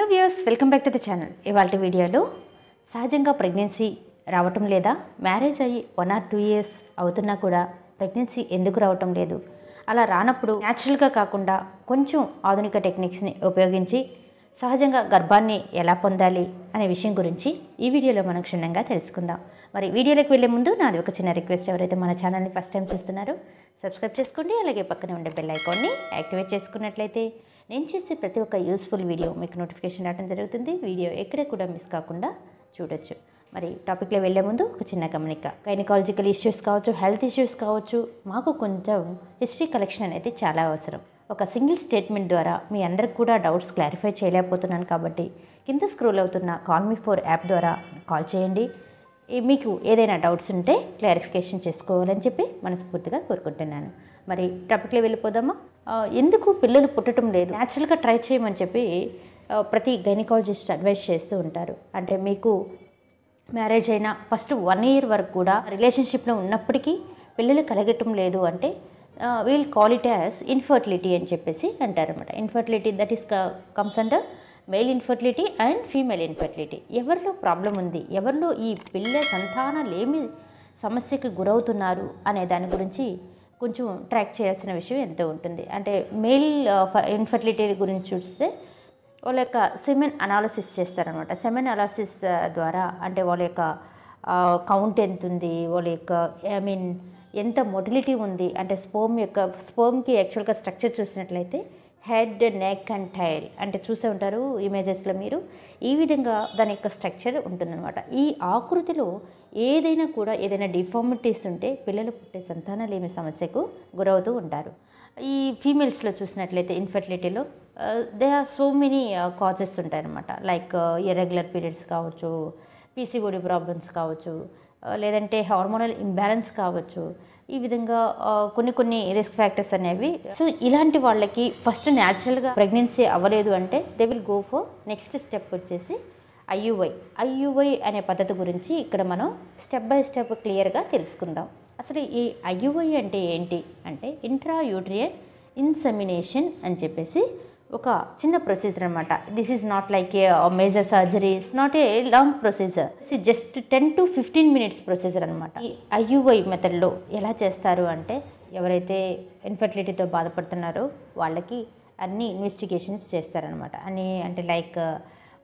Viewers welcome back to the channel. ఇవాళ వీడియోలో సహజంగా ప్రెగ్నెన్సీ రావటం లేదా, మ్యారేజ్ అయ్యి 1 or 2 years అవుతున్నా కూడా ప్రెగ్నెన్సీ ఎందుకు రావటం లేదు, అలా రానప్పుడు న్యాచురల్గా కాకుండా కొంచెం ఆధునిక టెక్నిక్స్ని ఉపయోగించి సహజంగా గర్భాన్ని ఎలా పొందాలి అనే విషయం గురించి ఈ వీడియోలో మనం క్షుణ్ణంగా తెలుసుకుందాం. మరి వీడియోలోకి వెళ్ళే ముందు నాది ఒక చిన్న రిక్వెస్ట్, ఎవరైతే మన ఛానల్ని ఫస్ట్ టైం చూస్తున్నారో సబ్స్క్రైబ్ చేసుకోండి, అలాగే పక్కనే ఉండే బెల్ ఐకాన్ని యాక్టివేట్ చేసుకున్నట్లయితే నేను చేసే ప్రతి ఒక్క యూస్ఫుల్ వీడియో మీకు నోటిఫికేషన్ రావడం జరుగుతుంది. వీడియో ఎక్కడ కూడా మిస్ కాకుండా చూడొచ్చు. మరి టాపిక్లో వెళ్ళే ముందు ఒక చిన్న గమనిక. గైనకాలజికల్ ఇష్యూస్ కావచ్చు, హెల్త్ ఇష్యూస్ కావచ్చు, మాకు కొంచెం హిస్టరీ కలెక్షన్ అనేది చాలా అవసరం. ఒక సింగిల్ స్టేట్మెంట్ ద్వారా మీ అందరికి కూడా డౌట్స్ క్లారిఫై చేయలేకపోతున్నాను కాబట్టి కింద స్క్రోల్ అవుతున్న కాల్ మీ ఫోర్ యాప్ ద్వారా కాల్ చేయండి. మీకు ఏదైనా డౌట్స్ ఉంటే క్లారిఫికేషన్ చేసుకోవాలని చెప్పి మనస్ఫూర్తిగా కోరుకుంటున్నాను. మరి టాపిక్లో వెళ్ళిపోదామా? ఎందుకు పిల్లలు పుట్టడం లేదు, న్యాచురల్గా ట్రై చేయమని చెప్పి ప్రతి గైనకాలజిస్ట్ అడ్వైస్ చేస్తూ ఉంటారు. అంటే మీకు మ్యారేజ్ అయిన ఫస్ట్ 1 year వరకు కూడా రిలేషన్షిప్లో ఉన్నప్పటికీ పిల్లలు కలగటం లేదు అంటే we'll call it as infertility అని చెప్పేసి అంటారన్నమాట. Infertility that is comes under male infertility and female infertility. ఎవరిలో ప్రాబ్లం ఉంది, ఎవరిలో ఈ పిల్ల సంతానలేమి సమస్యకు గురవుతున్నారు అనే దాని గురించి కొంచెం ట్రాక్ చేయాల్సిన విషయం ఎంతో ఉంటుంది. అంటే మేల్ ఇన్ఫర్టిలిటీ గురించి చూస్తే వాళ్ళ యొక్క సెమెన్ అనాలిసిస్ చేస్తారనమాట. సెమెన్ అనాలిసిస్ ద్వారా అంటే వాళ్ళ యొక్క కౌంట్ ఎంత ఉంది, వాళ్ళ యొక్క ఎంత మొటిలిటీ ఉంది, అంటే స్పోమ్కి యాక్చువల్గా స్ట్రక్చర్ చూసినట్లయితే హెడ్, నెక్ అండ్ టైల్ అంటే చూసే ఉంటారు ఇమేజెస్లో మీరు. ఈ విధంగా దాని యొక్క స్ట్రక్చర్ ఉంటుందన్నమాట. ఈ ఆకృతిలో ఏదైనా డిఫార్మిటీస్ ఉంటే పిల్లలు పుట్టే సంతానలేమి సమస్యకు గురవుతూ ఉంటారు. ఈ ఫీమేల్స్లో చూసినట్లయితే ఇన్ఫర్టిలిటీలో they are so many causes ఉంటాయన్నమాట. లైక్ ఇర్రెగ్యులర్ పీరియడ్స్ కావచ్చు, పీసీఓడి ప్రాబ్లమ్స్ కావచ్చు, లేదంటే హార్మోనల్ ఇంబ్యాలెన్స్ కావచ్చు. ఈ విధంగా కొన్ని రిస్క్ ఫ్యాక్టర్స్ అనేవి. సో ఇలాంటి వాళ్ళకి ఫస్ట్ న్యాచురల్గా ప్రెగ్నెన్సీ అవ్వలేదు అంటే they will go for next step వచ్చేసి ఐయుఐ అనే పద్ధతి గురించి ఇక్కడ మనం స్టెప్ బై స్టెప్ క్లియర్గా తెలుసుకుందాం. అసలు ఈ ఐయుఐ అంటే ఏంటి అంటే ఇంట్రా యూట్రియన్ ఇన్సెమినేషన్ అని చెప్పేసి ఒక చిన్న ప్రొసీజర్ అనమాట. This is not like a major surgery, it's not a long procedure, it's just 10 to 15 minutes procedure అనమాట. ఈ ఐయుఐ మెథడ్లో ఎలా చేస్తారు అంటే ఎవరైతే ఇన్ఫర్టిలిటీతో బాధపడుతున్నారో వాళ్ళకి అన్ని ఇన్వెస్టిగేషన్స్ చేస్తారనమాట. అంటే లైక్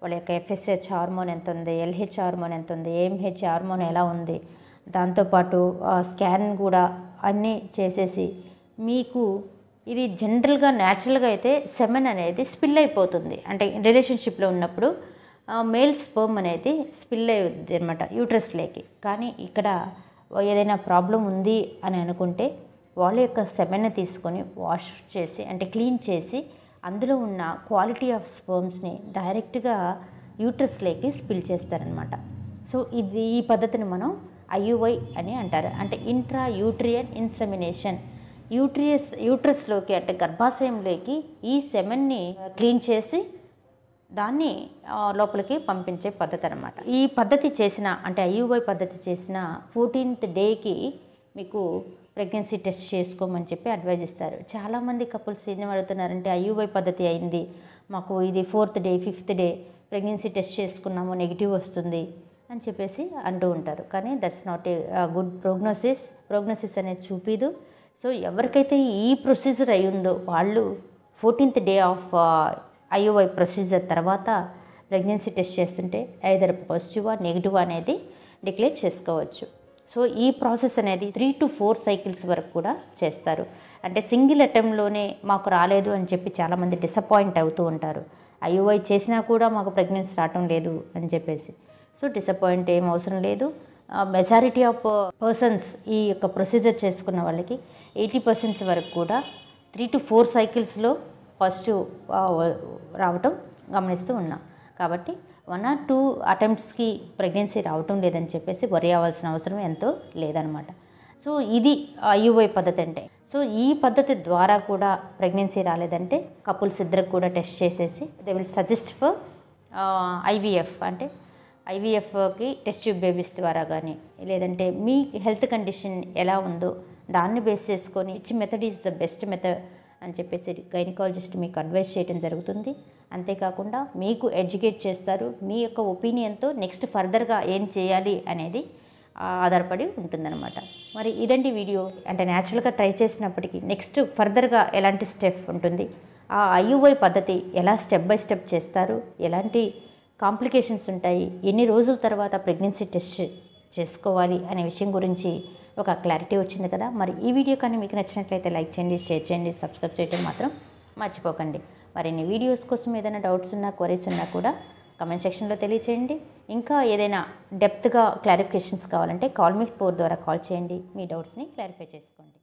వాళ్ళ యొక్క FSH హార్మోన్ ఎంత ఉంది, LH హార్మోన్ ఎంత ఉంది, AMH హార్మోన్ ఎలా ఉంది, దాంతోపాటు స్కాన్ కూడా అన్నీ చేసేసి మీకు ఇది జనరల్గా న్యాచురల్గా అయితే సెమెన్ అనేది స్పిల్ అయిపోతుంది. అంటే రిలేషన్షిప్లో ఉన్నప్పుడు మేల్ స్పర్మ్ అనేది స్పిల్ అవుతుంది అనమాట యూట్రస్లోకి. కానీ ఇక్కడ ఏదైనా ప్రాబ్లం ఉంది అని అనుకుంటే వాళ్ళ యొక్క సెమెన్ని తీసుకొని వాష్ చేసి అంటే క్లీన్ చేసి అందులో ఉన్న క్వాలిటీ ఆఫ్ స్పర్మ్స్ని డైరెక్ట్గా యూట్రస్లోకి స్పిల్ చేస్తారనమాట. సో ఈ పద్ధతిని మనం IUI అని అంటారు. అంటే ఇంట్రా యూట్రియన్ ఇన్సెమినేషన్. యూట్రస్లోకి అంటే గర్భాశయంలోకి ఈ సెమెన్ని క్లీన్ చేసి దాన్ని లోపలికి పంపించే పద్ధతి అనమాట. ఈ పద్ధతి చేసిన అంటే IUI పద్ధతి చేసిన 14th డేకి మీకు ప్రెగ్నెన్సీ టెస్ట్ చేసుకోమని చెప్పి అడ్వైజ్ ఇస్తారు. చాలామంది కపుల్స్ ఏం అడుగుతున్నారంటే IUI పద్ధతి అయింది, మాకు ఇది 4th day 5th day pregnancy test చేసుకున్నాము, నెగిటివ్ వస్తుంది అని చెప్పేసి అంటూ ఉంటారు. కానీ that's not a good prognosis అనేది చూపిదు. సో ఎవరికైతే ఈ ప్రొసీజర్ అయ్యిందో వాళ్ళు 14th day of IUI procedure తర్వాత ప్రెగ్నెన్సీ టెస్ట్ చేస్తుంటే ఐదర్ పాజిటివా నెగిటివ్ అనేది డిక్లేర్ చేసుకోవచ్చు. సో ఈ ప్రాసెస్ అనేది 3 to 4 cycles వరకు కూడా చేస్తారు. అంటే సింగిల్ అటెంప్ట్లోనే మాకు రాలేదు అని చెప్పి చాలామంది డిసప్పాయింట్ అవుతూ ఉంటారు. IUI చేసినా కూడా మాకు ప్రెగ్నెన్సీ రావటం లేదు అని చెప్పేసి. సో డిసప్పాయింట్ ఏం అవసరం లేదు. మెజారిటీ ఆఫ్ పర్సన్స్ ఈ యొక్క ప్రొసీజర్ చేసుకున్న వాళ్ళకి 80% వరకు కూడా 3 to 4 cyclesలో పాజిటివ్ రావటం గమనిస్తూ ఉన్నాం. కాబట్టి 1 or 2 attemptsకి ప్రెగ్నెన్సీ రావటం లేదని చెప్పేసి వరి అవ్వాల్సిన అవసరం ఎంతో లేదనమాట. సో ఇది IUI పద్ధతి అంటే. సో ఈ పద్ధతి ద్వారా కూడా ప్రెగ్నెన్సీ రాలేదంటే కపుల్స్ ఇద్దరికి కూడా టెస్ట్ చేసేసి they will suggest for IVF. అంటే IVFకి టెస్ట్ ట్యూబ్ బేబీస్ ద్వారా కానీ లేదంటే మీ హెల్త్ కండిషన్ ఎలా ఉందో దాన్ని బేస్ చేసుకొని which method is the best method అని చెప్పేసి గైనకాలజిస్ట్ మీకు అడ్వైస్ చేయడం జరుగుతుంది. అంతేకాకుండా మీకు ఎడ్యుకేట్ చేస్తారు. మీ యొక్క ఒపీనియన్తో నెక్స్ట్ ఫర్దర్గా ఏం చేయాలి అనేది ఆధారపడి ఉంటుందన్నమాట. మరి ఇదండి వీడియో. అంటే న్యాచురల్గా ట్రై చేసినప్పటికీ నెక్స్ట్ ఫర్దర్గా ఎలాంటి స్టెప్ ఉంటుంది, ఆ IUI పద్ధతి ఎలా స్టెప్ బై స్టెప్ చేస్తారు, ఎలాంటి కాంప్లికేషన్స్ ఉంటాయి, ఎన్ని రోజుల తర్వాత ప్రెగ్నెన్సీ టెస్ట్ చేసుకోవాలి అనే విషయం గురించి ఒక క్లారిటీ వచ్చింది కదా. మరి ఈ వీడియో కానీ మీకు నచ్చినట్లయితే లైక్ చేయండి, షేర్ చేయండి, సబ్స్క్రైబ్ చేయడం మాత్రం మర్చిపోకండి. మరిన్ని వీడియోస్ కోసం ఏదైనా డౌట్స్ ఉన్నా, క్వరీస్ ఉన్నా కూడా కమెంట్ సెక్షన్లో తెలియచేయండి. ఇంకా ఏదైనా డెప్త్గా క్లారిఫికేషన్స్ కావాలంటే కాల్ మీ 4 ద్వారా కాల్ చేయండి. మీ డౌట్స్ని క్లారిఫై చేసుకోండి.